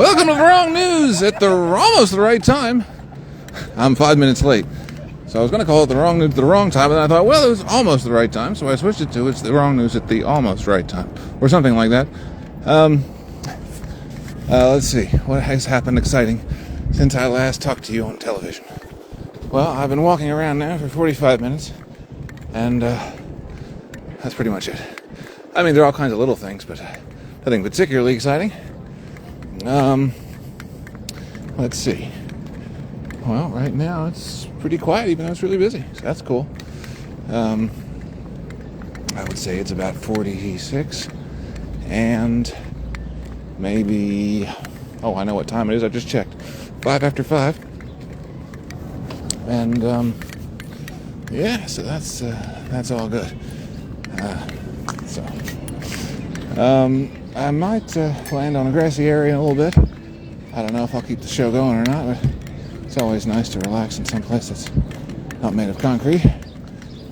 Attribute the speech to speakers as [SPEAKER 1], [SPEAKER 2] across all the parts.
[SPEAKER 1] Welcome to the wrong news at almost the right time. I'm 5 minutes late. So I was going to call it the wrong news at the wrong time, and then I thought, well, it was almost the right time, so I switched it to it's the wrong news at the almost right time, or something like that. Let's see, what has happened exciting since I last talked to you on television? Well, I've been walking around now for 45 minutes, and that's pretty much it. I mean, there are all kinds of little things, but nothing particularly exciting. Let's see. Well, right now it's pretty quiet, even though it's really busy, so that's cool. I would say it's about 46, and maybe, I know what time it is, I just checked. 5 after 5. And, yeah, so that's all good. I might land on a grassy area in a little bit. I don't know if I'll keep the show going or not, but it's always nice to relax in some place that's not made of concrete.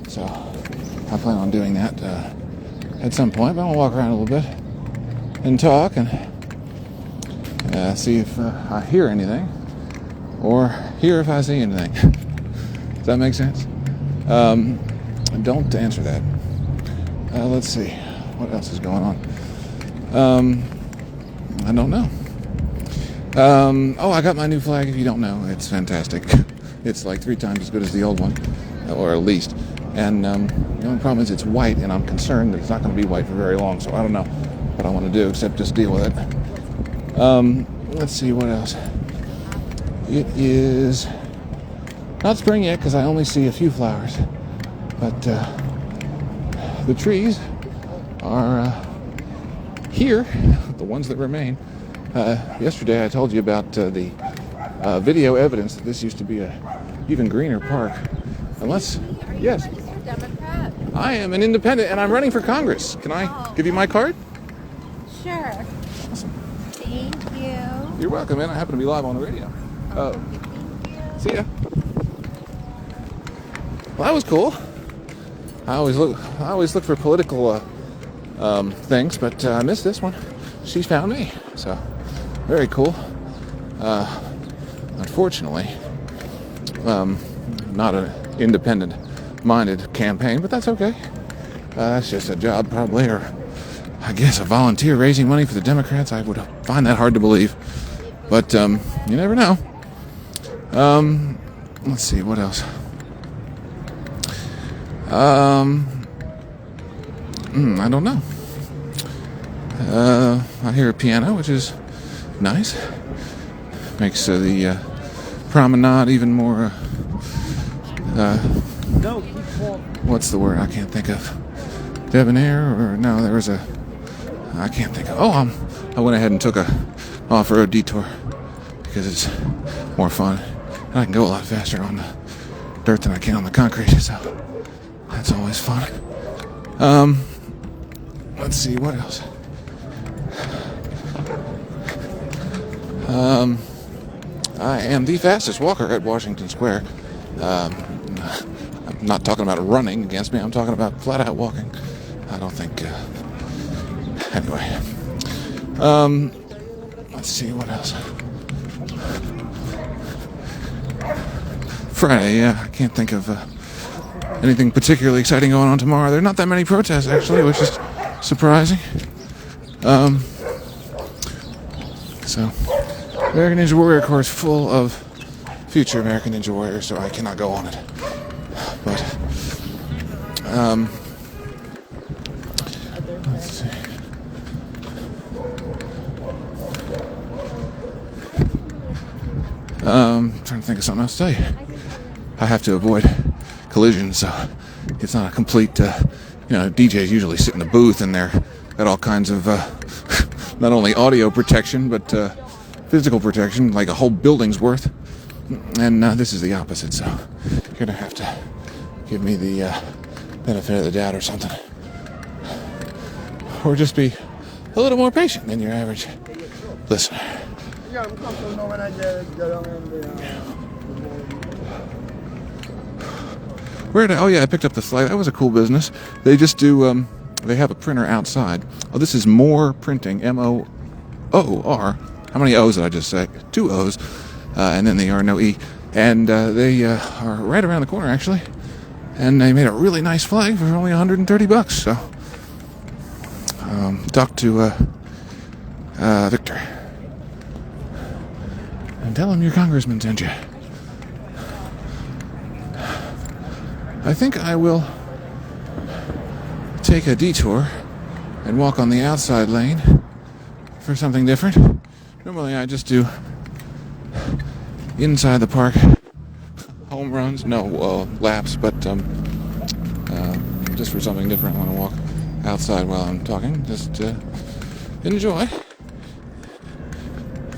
[SPEAKER 1] So I plan on doing that at some point, but I'll walk around a little bit and talk and see if I hear anything or hear if I see anything. Does that make sense? Don't answer that. Let's see. What else is going on? I don't know. I got my new flag, if you don't know. It's fantastic. It's like 3 times as good as the old one, or at least. And the only problem is it's white, and I'm concerned that it's not going to be white for very long, so I don't know what I want to do except just deal with it. Let's see, what else? It is not spring yet, because I only see a few flowers. But the trees are here, the ones that remain. Yesterday I told you about the video evidence that this used to be a even greener park. Yes.
[SPEAKER 2] Democrat?
[SPEAKER 1] I am an independent and I'm running for Congress. Can I give you my card?
[SPEAKER 2] Sure.
[SPEAKER 1] Awesome.
[SPEAKER 2] Thank you.
[SPEAKER 1] You're welcome, man. I happen to be live on the radio. See ya. Well, that was cool. I always look for political things, but I missed this one. She found me, so very cool. Unfortunately, not an independent-minded campaign, but that's okay. That's just a job, probably, or I guess a volunteer raising money for the Democrats. I would find that hard to believe, but you never know. Let's see, what else? I don't know. I hear a piano, which is nice. Makes the promenade even more, what's the word I can't think of? Debonair, or no, there was I can't think of. I went ahead and took a off-road detour because it's more fun. And I can go a lot faster on the dirt than I can on the concrete, so that's always fun. Let's see, what else? I am the fastest walker at Washington Square. I'm not talking about running against me. I'm talking about flat-out walking. I don't think... Anyway. Let's see, what else? Friday, yeah. I can't think of anything particularly exciting going on tomorrow. There are not that many protests, actually, which is surprising. So, American Ninja Warrior course full of future American Ninja Warriors, so I cannot go on it. But, let's see. Trying to think of something else to tell you. I have to avoid collisions, so it's not a complete, DJs usually sit in the booth and they're got all kinds of, not only audio protection, but physical protection, like a whole building's worth. And this is the opposite, so you're going to have to give me the benefit of the doubt or something. Or just be a little more patient than your average listener. I picked up the slide. That was a cool business. They just do, they have a printer outside. Oh, this is More Printing, M-O-O-R, How many O's did I just say? 2 O's. And then the R, no E. And they are right around the corner, actually. And they made a really nice flag for only $130. So, talk to Victor. And tell him your congressman sent you. I think I will take a detour and walk on the outside lane for something different. Normally I just do inside the park home runs, laps, but just for something different I want to walk outside while I'm talking, just enjoy.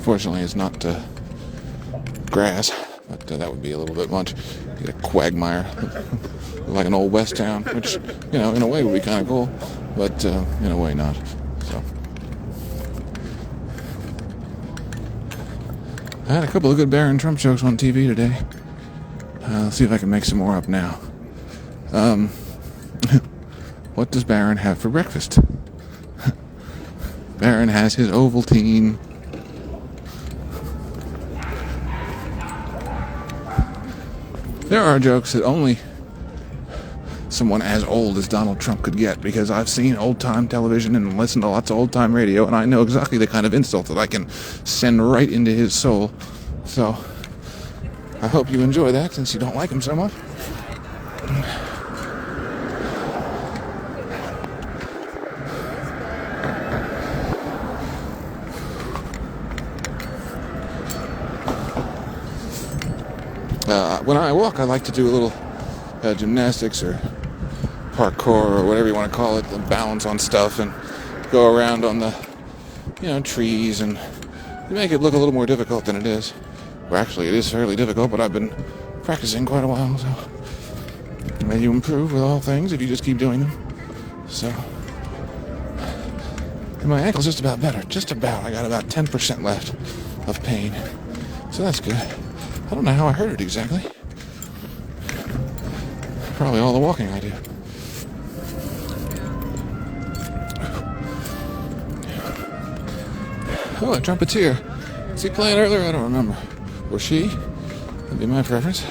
[SPEAKER 1] Fortunately it's not grass, but that would be a little bit much. Get a quagmire like an old West town, which, in a way would be kind of cool, but in a way not. So I had a couple of good Barron Trump jokes on TV today. Let's see if I can make some more up now. What does Barron have for breakfast? Barron has his Ovaltine. There are jokes that only someone as old as Donald Trump could get, because I've seen old-time television and listened to lots of old-time radio, and I know exactly the kind of insult that I can send right into his soul. So, I hope you enjoy that, since you don't like him so much. When I walk, I like to do a little gymnastics or parkour or whatever you want to call it, the balance on stuff, and go around on the, trees, and make it look a little more difficult than it is. Well, actually, it is fairly difficult, but I've been practicing quite a while, so maybe you improve with all things if you just keep doing them. So, and my ankle's just about better, just about. I got about 10% left of pain, so that's good. I don't know how I hurt it exactly. Probably all the walking I do. Oh, a trumpeter. Was he playing earlier? I don't remember. Or she? That'd be my preference.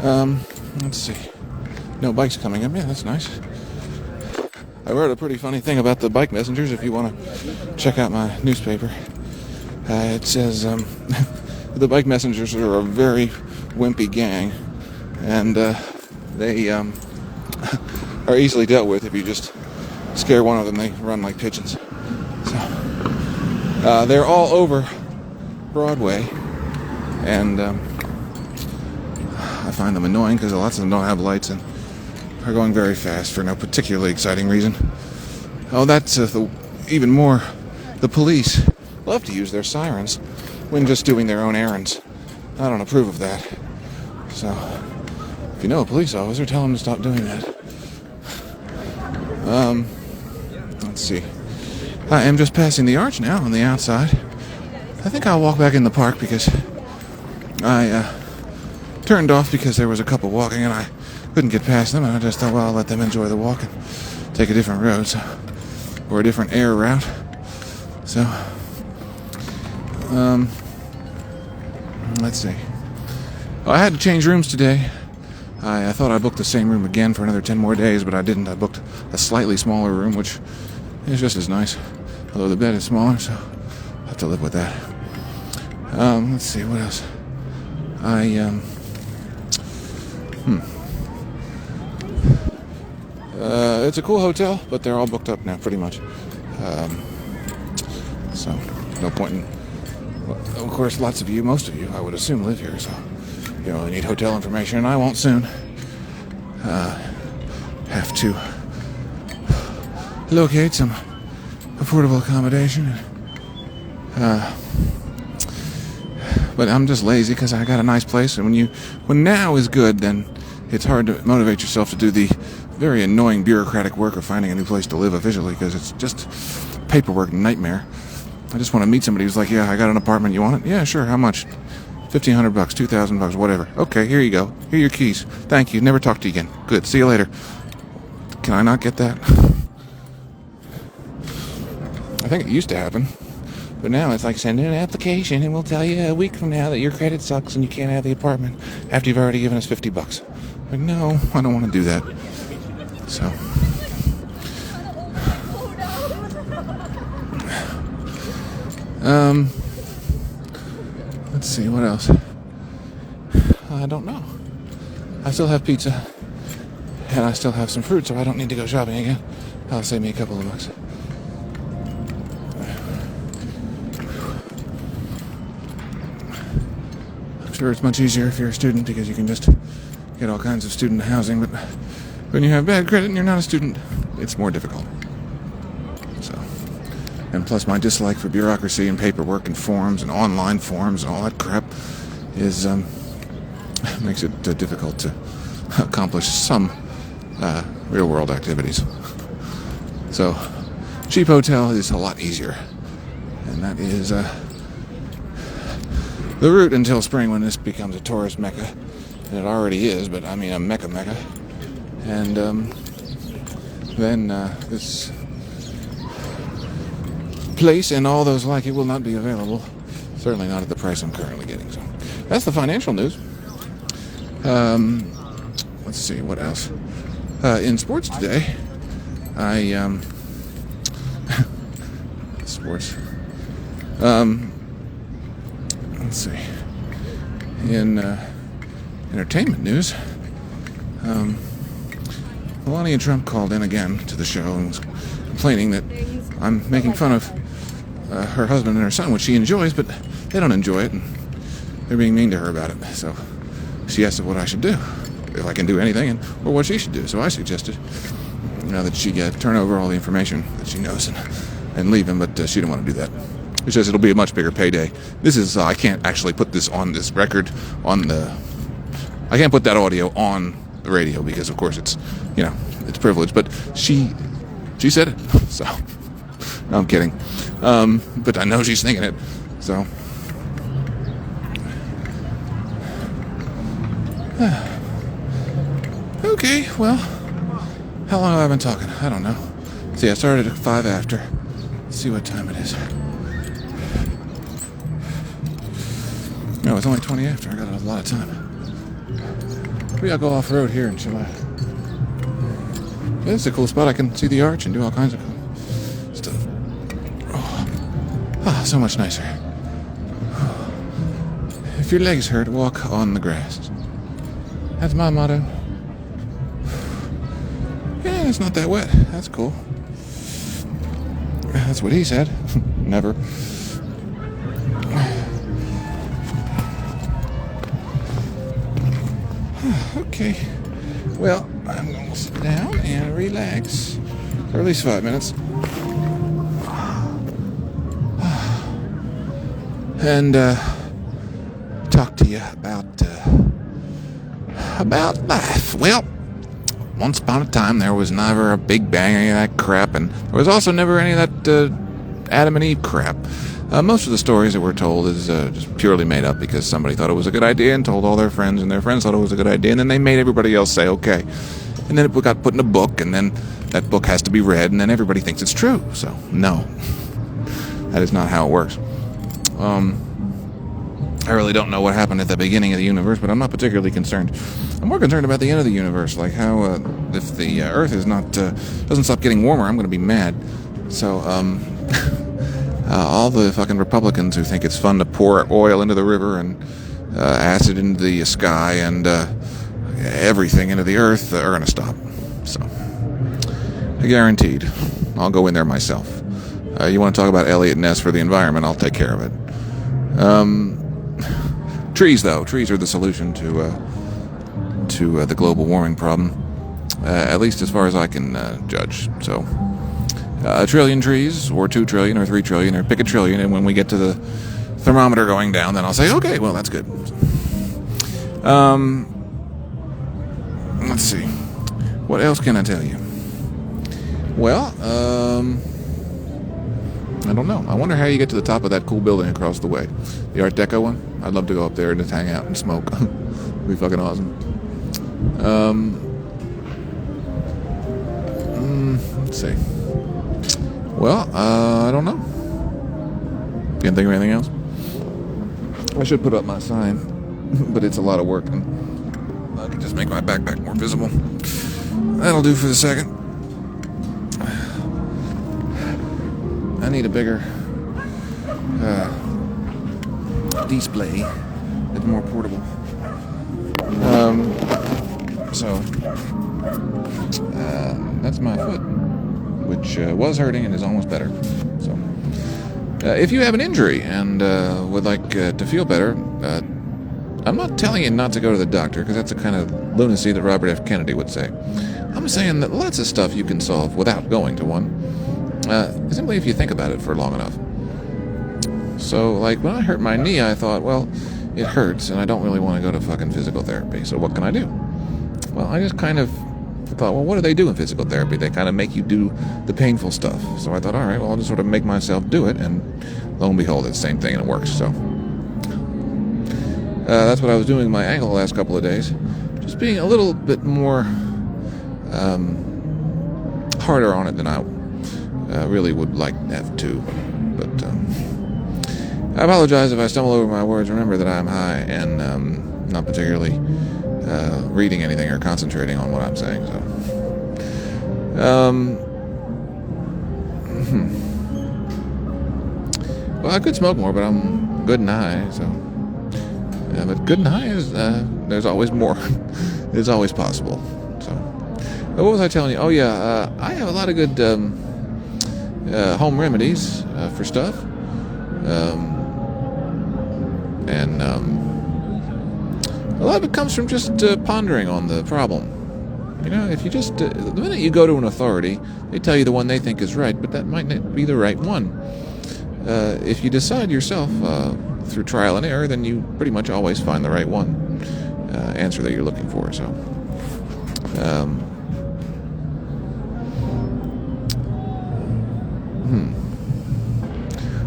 [SPEAKER 1] Let's see. No bikes coming up. Yeah, that's nice. I wrote a pretty funny thing about the bike messengers if you want to check out my newspaper. It says, the bike messengers are a very wimpy gang, and they are easily dealt with if you just scare one of them. They run like pigeons. So they're all over Broadway, and I find them annoying because lots of them don't have lights and are going very fast for no particularly exciting reason. Oh, that's even more. The police love to use their sirens when just doing their own errands. I don't approve of that. So, if you know a police officer, tell him to stop doing that. Let's see. I am just passing the arch now on the outside. I think I'll walk back in the park because I turned off because there was a couple walking and I couldn't get past them, and I just thought, well, I'll let them enjoy the walk and take a different road, or a different air route. So, let's see. Oh, I had to change rooms today. I thought I booked the same room again for another 10 more days, but I didn't. I booked a slightly smaller room, which is just as nice. Although the bed is smaller, so I'll have to live with that. Let's see, what else? It's a cool hotel, but they're all booked up now, pretty much. So, no point in... Well, of course, most of you, I would assume, live here, so you really need hotel information, and I won't soon. Have to locate some affordable accommodation. But I'm just lazy because I got a nice place, and when now is good, then it's hard to motivate yourself to do the very annoying bureaucratic work of finding a new place to live officially, because it's just paperwork nightmare. I just want to meet somebody who's like, yeah, I got an apartment, you want it? Yeah, sure, how much? $1,500, $2,000, whatever. Okay, here you go. Here are your keys. Thank you. Never talk to you again. Good. See you later. Can I not get that? I think it used to happen. But now it's like send in an application and we'll tell you a week from now that your credit sucks and you can't have the apartment after you've already given us $50. Like, no, I don't want to do that. So, let's see, what else? I don't know. I still have pizza and I still have some fruit, so I don't need to go shopping again. That'll save me a couple of bucks. I'm sure it's much easier if you're a student because you can just get all kinds of student housing, but when you have bad credit and you're not a student, it's more difficult. So, and plus my dislike for bureaucracy and paperwork and forms and online forms and all that crap is makes it difficult to accomplish some real world activities. So, cheap hotel is a lot easier, and that is the route until spring when this becomes a tourist mecca. And it already is, but I mean a mecca. And then this place and all those like it will not be available. Certainly not at the price I'm currently getting. So that's the financial news. Let's see, what else? In sports today, sports. Let's see. In entertainment news, Melania Trump called in again to the show and was complaining that I'm making fun of her husband and her son, which she enjoys, but they don't enjoy it, and they're being mean to her about it. So she asked what I should do, if I can do anything, or what she should do. So I suggested, that she turn over all the information that she knows and leave him, but she didn't want to do that. She says it'll be a much bigger payday. This is, I can't actually put this on this record I can't put that audio on the radio because, of course, it's, it's privileged. But she said it, so no, I'm kidding. But I know she's thinking it, so. Okay, well, how long have I been talking? I don't know. See, I started at 5 after. Let's see what time it is. No, it's only 20 after. I got a lot of time. Maybe I'll go off-road here and chill out. This is a cool spot. I can see the arch and do all kinds of cool stuff. So much nicer. If your legs hurt, walk on the grass. That's my motto. Yeah, it's not that wet. That's cool. That's what he said. Never. Okay. Well, I'm going to sit down and relax for at least 5 minutes. And talk to you about life. Well, once upon a time there was never a Big Bang, any of that crap, and there was also never any of that Adam and Eve crap. Most of the stories that we're told is just purely made up because somebody thought it was a good idea and told all their friends, and their friends thought it was a good idea, and then they made everybody else say okay. And then it got put in a book, and then that book has to be read, and then everybody thinks it's true. So, no. That is not how it works. I really don't know what happened at the beginning of the universe, but I'm not particularly concerned. I'm more concerned about the end of the universe, like how if the Earth is doesn't stop getting warmer, I'm going to be mad. So, all the fucking Republicans who think it's fun to pour oil into the river and acid into the sky and everything into the earth are going to stop. So, guaranteed. I'll go in there myself. You want to talk about Elliot Ness for the environment, I'll take care of it. Trees, though. Trees are the solution to the global warming problem, at least as far as I can judge. So, a trillion trees, or 2 trillion, or 3 trillion, or pick a trillion, and when we get to the thermometer going down, then I'll say, okay, well, that's good. Let's see. What else can I tell you? Well, I don't know. I wonder how you get to the top of that cool building across the way. The Art Deco one? I'd love to go up there and just hang out and smoke. It'd be fucking awesome. Let's see. Well, I don't know. Can't think of anything else? I should put up my sign, but it's a lot of work, and I can just make my backpack more visible. That'll do for the second. I need a bigger display that's more portable. So that's my foot, which was hurting and is almost better. So if you have an injury and would like to feel better, I'm not telling you not to go to the doctor, because that's the kind of lunacy that Robert F. Kennedy would say. I'm saying that lots of stuff you can solve without going to one, simply if you think about it for long enough. So, like, when I hurt my knee, I thought, well, it hurts, and I don't really want to go to fucking physical therapy, so what can I do? Well, I just kind of thought, well, what do they do in physical therapy? They kind of make you do the painful stuff. So I thought, all right, well, I'll just sort of make myself do it, and lo and behold, it's the same thing, and it works, so. That's what I was doing with my ankle the last couple of days. Just being a little bit more harder on it than I really would like to have to. But I apologize if I stumble over my words. Remember that I'm high and not particularly reading anything or concentrating on what I'm saying. So, well, I could smoke more, but I'm good and high, so. But good and high is, there's always more. It's always possible. So, what was I telling you? Oh, yeah, I have a lot of good home remedies for stuff. And a lot of it comes from just pondering on the problem. You know, if you just, the minute you go to an authority, they tell you the one they think is right, but that might not be the right one. If you decide yourself through trial and error, then you pretty much always find the right one, answer that you're looking for. So,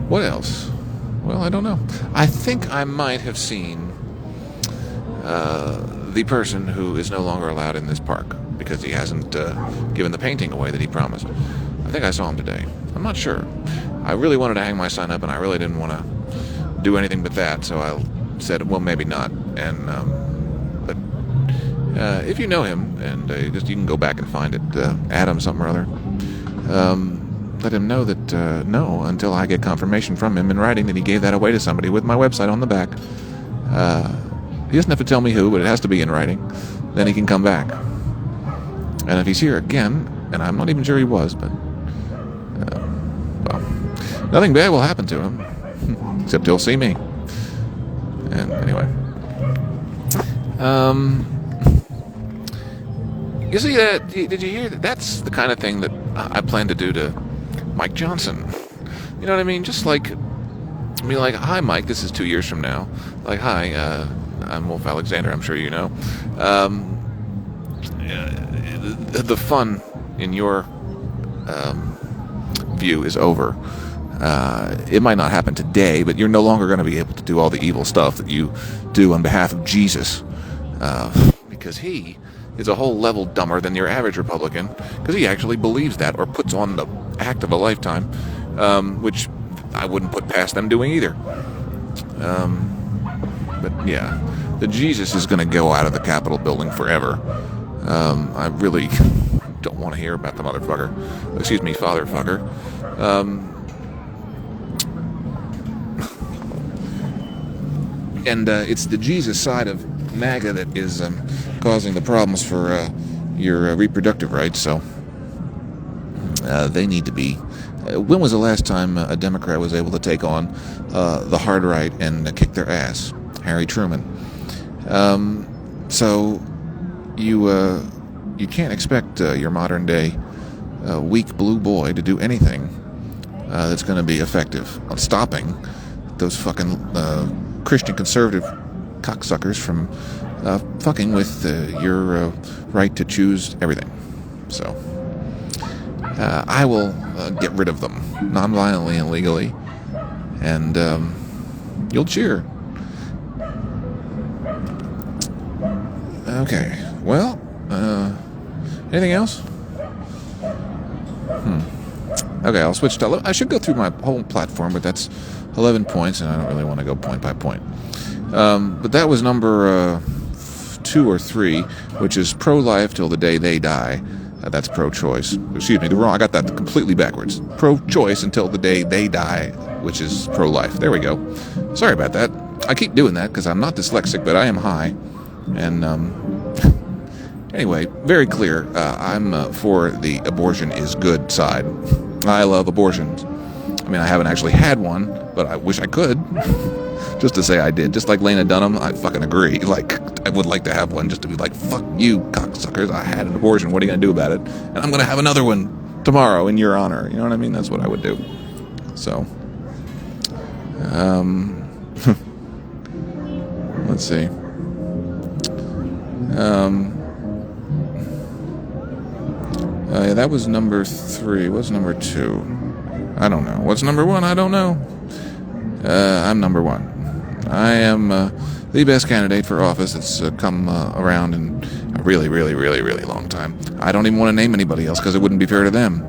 [SPEAKER 1] what else? Well, I don't know. I think I might have seen the person who is no longer allowed in this park because he hasn't given the painting away that he promised. I think I saw him today. I'm not sure. I really wanted to hang my sign up, and I really didn't want to do anything but that, so I said, well, maybe not. And but if you know him, and you can go back and find it, Adam something or other, let him know that no, until I get confirmation from him in writing that he gave that away to somebody with my website on the back. He doesn't have to tell me who, but it has to be in writing. Then he can come back. And if he's here again, and I'm not even sure he was, but well, nothing bad will happen to him. Except he'll see me. And anyway. You see that? Did you hear that? That's the kind of thing that I plan to do to Mike Johnson. You know what I mean? Just like, hi, Mike, this is 2 years from now. Like, hi, I'm Wolf Alexander, I'm sure you know. The fun in your view is over. It might not happen today, but you're no longer going to be able to do all the evil stuff that you do on behalf of Jesus, because he is a whole level dumber than your average Republican, because he actually believes that, or puts on the act of a lifetime, which I wouldn't put past them doing either. But yeah, the Jesus is going to go out of the Capitol building forever. I really don't want to hear about the motherfucker. Excuse me, fatherfucker. And it's the Jesus side of MAGA that is causing the problems for your reproductive rights, so they need to be. When was the last time a Democrat was able to take on the hard right and kick their ass? Harry Truman. So you can't expect your modern day weak blue boy to do anything that's going to be effective on stopping those fucking Christian conservative cocksuckers from fucking with your right to choose everything. So I will get rid of them non-violently and legally, and you'll cheer. Okay, well, anything else? Okay, I'll switch to... I should go through my whole platform, but that's 11 points, and I don't really want to go point by point. But that was number 2 or 3, which is pro-life till the day they die. That's pro-choice. Excuse me, I got that completely backwards. Pro-choice until the day they die, which is pro-life. There we go. Sorry about that. I keep doing that because I'm not dyslexic, but I am high. And anyway, very clear. I'm for the abortion is good side. I love abortions. I mean, I haven't actually had one, but I wish I could. Just to say I did. Just like Lena Dunham, I fucking agree. Like, I would like to have one just to be like, fuck you, cocksuckers. I had an abortion. What are you going to do about it? And I'm going to have another one tomorrow in your honor. You know what I mean? That's what I would do. So, let's see. Yeah, that was number 3. What's number 2? I don't know. What's number 1? I don't know. I'm number 1. I am the best candidate for office that's come around in a really, really, really, really long time. I don't even want to name anybody else because it wouldn't be fair to them.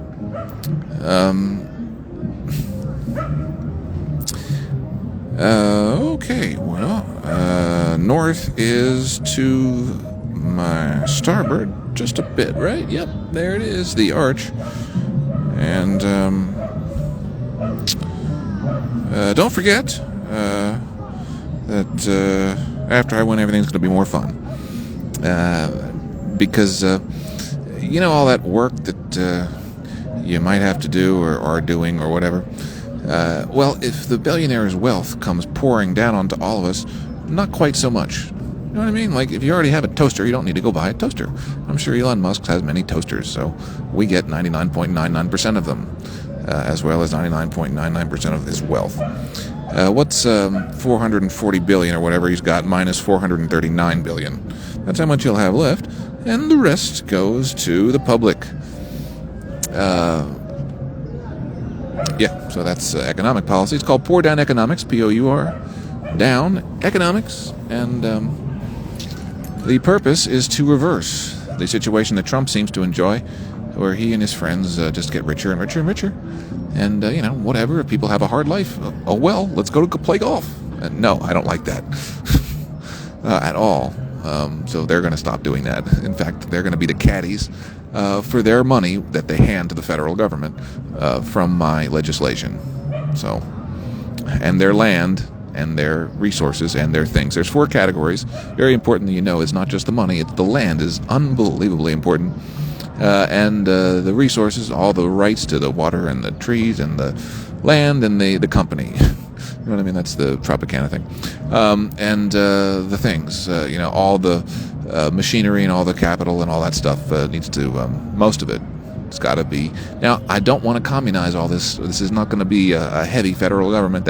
[SPEAKER 1] Okay, well, north is to my starboard just a bit, right? Yep, there it is, the arch. And don't forget that after I win, everything's going to be more fun. Because, all that work that you might have to do or are doing or whatever, well, if the billionaire's wealth comes pouring down onto all of us, not quite so much. You know what I mean? Like, if you already have a toaster, you don't need to go buy a toaster. I'm sure Elon Musk has many toasters, so we get 99.99% of them, as well as 99.99% of his wealth. What's 440 billion or whatever he's got minus 439 billion? That's how much he'll have left, and the rest goes to the public. Yeah, so that's economic policy. It's called Pour Down Economics, P-O-U-R, down economics, and the purpose is to reverse the situation that Trump seems to enjoy, where he and his friends just get richer and richer and richer. And, whatever, if people have a hard life, oh well, let's go to play golf. No, I don't like that at all. So they're going to stop doing that. In fact, they're going to be the caddies for their money that they hand to the federal government from my legislation. So, and their land and their resources and their things. There's 4 categories. Very important that you know it's not just the money, it's the land is unbelievably important. And the resources, all the rights to the water and the trees and the land and the company. You know what I mean? That's the Tropicana thing. And the things, all the machinery and all the capital and all that stuff needs to, most of it, it's got to be. Now, I don't want to communize all this. This is not going to be a heavy federal government.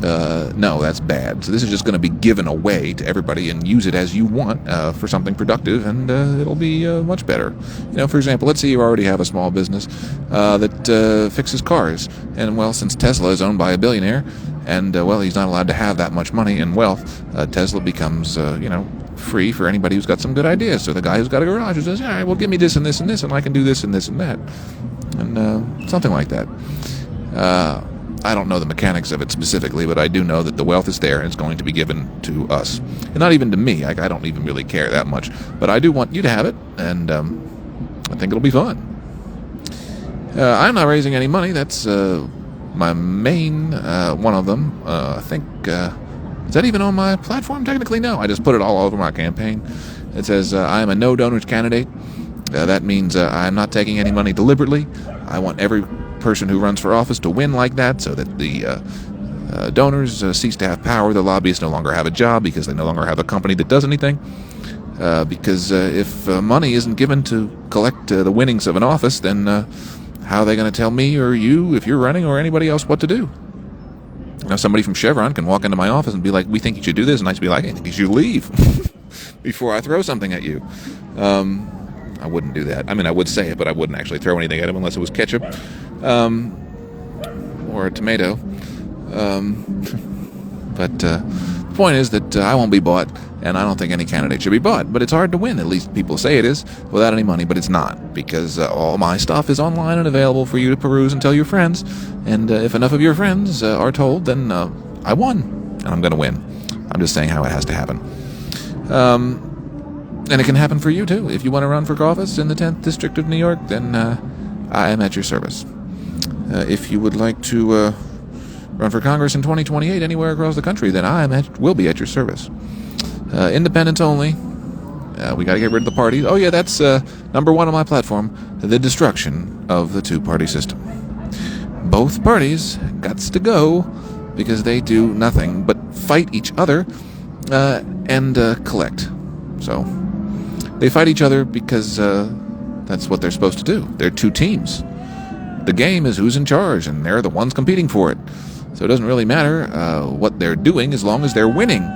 [SPEAKER 1] No, that's bad. So this is just going to be given away to everybody and use it as you want for something productive, and it'll be much better. For example, let's say you already have a small business that fixes cars, and well, since Tesla is owned by a billionaire, and well, he's not allowed to have that much money and wealth, Tesla becomes, free for anybody who's got some good ideas. So the guy who's got a garage who says, all right, well, give me this and this and this, and I can do this and this and that, and something like that. I don't know the mechanics of it specifically, but I do know that the wealth is there and it's going to be given to us. And not even to me. I don't even really care that much. But I do want you to have it, and I think it'll be fun. I'm not raising any money. That's my main one of them. I think, is that even on my platform? Technically, no. I just put it all over my campaign. It says, I am a no donors candidate. That means I'm not taking any money deliberately. I want every person who runs for office to win like that, so that the donors cease to have power. The lobbyists no longer have a job because they no longer have a company that does anything. Because if money isn't given to collect the winnings of an office, then how are they going to tell me or you, if you're running, or anybody else what to do? Now, somebody from Chevron can walk into my office and be like, we think you should do this, and I should be like, I think you should leave before I throw something at you. I wouldn't do that. I mean, I would say it, but I wouldn't actually throw anything at him unless it was ketchup or a tomato. But the point is that I won't be bought, and I don't think any candidate should be bought. But it's hard to win. At least people say it is without any money, but it's not, because all my stuff is online and available for you to peruse and tell your friends. And if enough of your friends are told, then I won, and I'm going to win. I'm just saying how it has to happen. And it can happen for you too. If you want to run for office in the 10th District of New York, then I am at your service. If you would like to run for Congress in 2028 anywhere across the country, then will be at your service. Independents only. We got to get rid of the parties. Oh yeah, that's number one on my platform: the destruction of the two-party system. Both parties gots to go because they do nothing but fight each other and collect. So they fight each other because that's what they're supposed to do. They're two teams. The game is who's in charge, and they're the ones competing for it. So it doesn't really matter what they're doing as long as they're winning.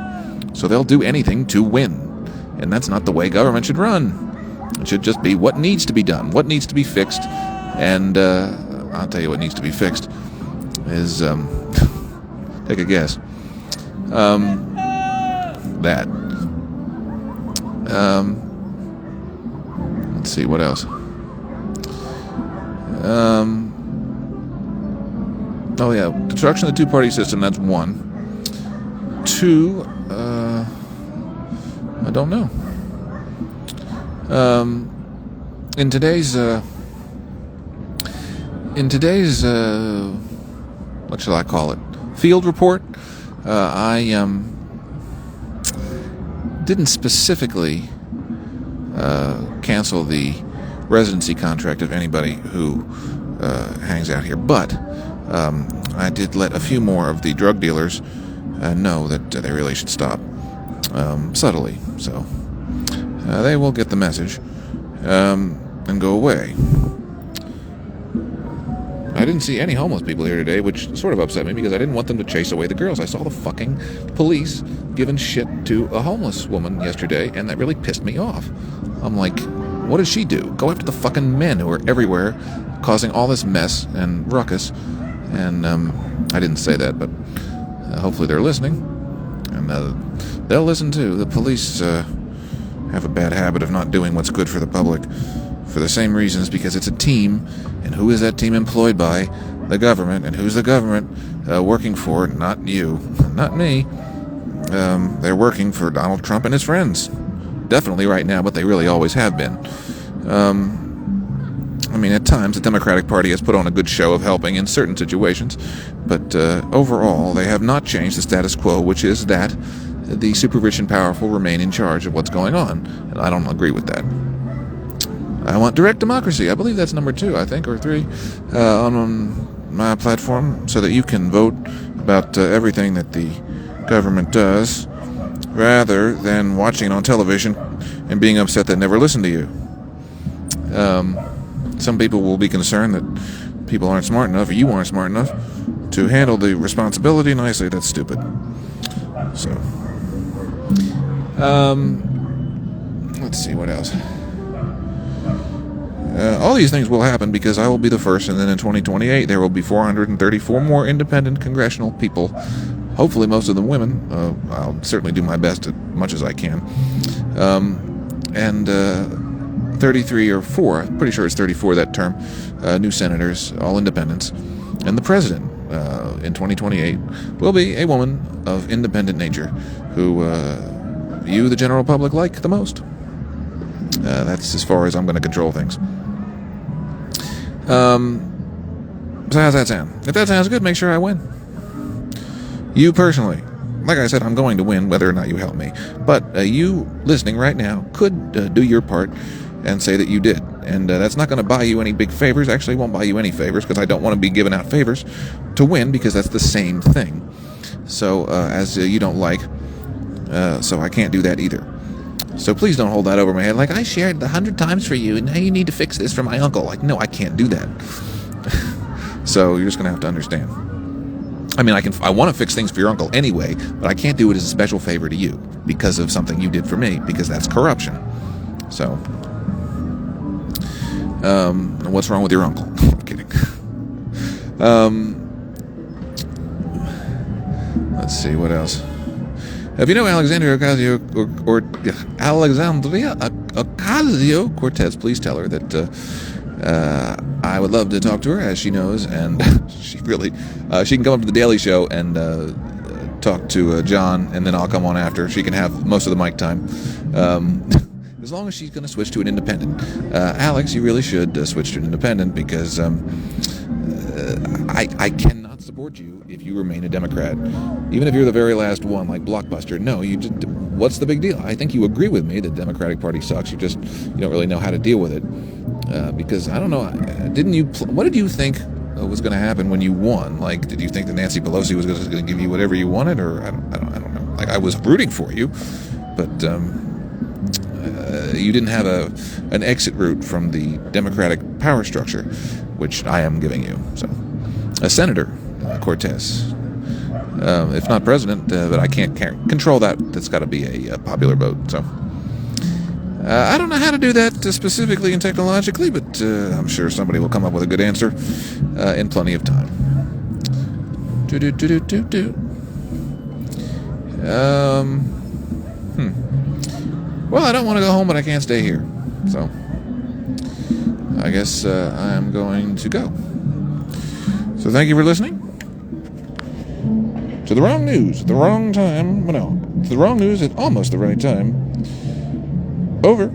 [SPEAKER 1] So they'll do anything to win. And that's not the way government should run. It should just be what needs to be done, what needs to be fixed. And I'll tell you what needs to be fixed is, take a guess. That. Let's see, what else? Oh yeah, destruction of the two-party system, that's one. Two, I don't know. In today's, what shall I call it? Field report. I didn't specifically cancel the residency contract of anybody who hangs out here, but I did let a few more of the drug dealers know that they really should stop, subtly. So they will get the message and go away. I didn't see any homeless people here today, which sort of upset me because I didn't want them to chase away the girls. I saw the fucking police giving shit to a homeless woman yesterday, and that really pissed me off. I'm like, what does she do? Go after the fucking men who are everywhere causing all this mess and ruckus. And I didn't say that, but hopefully they're listening. And they'll listen too. The police have a bad habit of not doing what's good for the public for the same reasons, because it's a team. And who is that team employed by? The government. And who's the government working for? Not you. Not me. They're working for Donald Trump and his friends. Definitely right now, but they really always have been. I mean, at times, the Democratic Party has put on a good show of helping in certain situations, but overall, they have not changed the status quo, which is that the super rich and powerful remain in charge of what's going on, and I don't agree with that. I want direct democracy. I believe that's number 2, I think, or 3, on my platform, so that you can vote about everything that the government does, rather than watching it on television and being upset they never listen to you. Some people will be concerned that people aren't smart enough, or you aren't smart enough, to handle the responsibility nicely. That's stupid. So, let's see, what else? All these things will happen because I will be the first, and then in 2028 there will be 434 more independent congressional people. Hopefully most of them women. I'll certainly do my best as much as I can. And 33 or 4, I'm pretty sure it's 34 that term, new senators, all independents. And the president in 2028 will be a woman of independent nature who you, the general public, like the most. That's as far as I'm going to control things. So how's that sound? If that sounds good, make sure I win. You personally. Like I said, I'm going to win whether or not you help me. But you listening right now could do your part and say that you did. And that's not going to buy you any big favors. Actually, it won't buy you any favors, because I don't want to be giving out favors to win, because that's the same thing. So, as you don't like, so I can't do that either. So please don't hold that over my head. Like, I shared 100 times for you, and now you need to fix this for my uncle. Like, no, I can't do that. So you're just going to have to understand. I mean, I want to fix things for your uncle anyway, but I can't do it as a special favor to you because of something you did for me, because that's corruption. So, what's wrong with your uncle? I'm kidding. Let's see, what else? If you know Alexandria Ocasio-Cortez, please tell her that I would love to talk to her, as she knows, and she can come up to the Daily Show and talk to John, and then I'll come on after. She can have most of the mic time. As long as she's going to switch to an independent. Alex, you really should switch to an independent, because I cannot support you if you remain a Democrat. Even if you're the very last one, like Blockbuster. No, what's the big deal? I think you agree with me that the Democratic Party sucks. You don't really know how to deal with it. Because, I don't know, what did you think was going to happen when you won? Like, did you think that Nancy Pelosi was going to give you whatever you wanted? Or, I don't know. Like, I was rooting for you, but you didn't have an exit route from the Democratic power structure, which I am giving you. So, a Senator Cortez, if not president, but I can't control that. That's got to be a popular vote. So, I don't know how to do that specifically and technologically, but I'm sure somebody will come up with a good answer in plenty of time. Well, I don't want to go home, but I can't stay here. So, I guess I'm going to go. So thank you for listening to the wrong news at the wrong time. Well, no, to the wrong news at almost the right time. Over.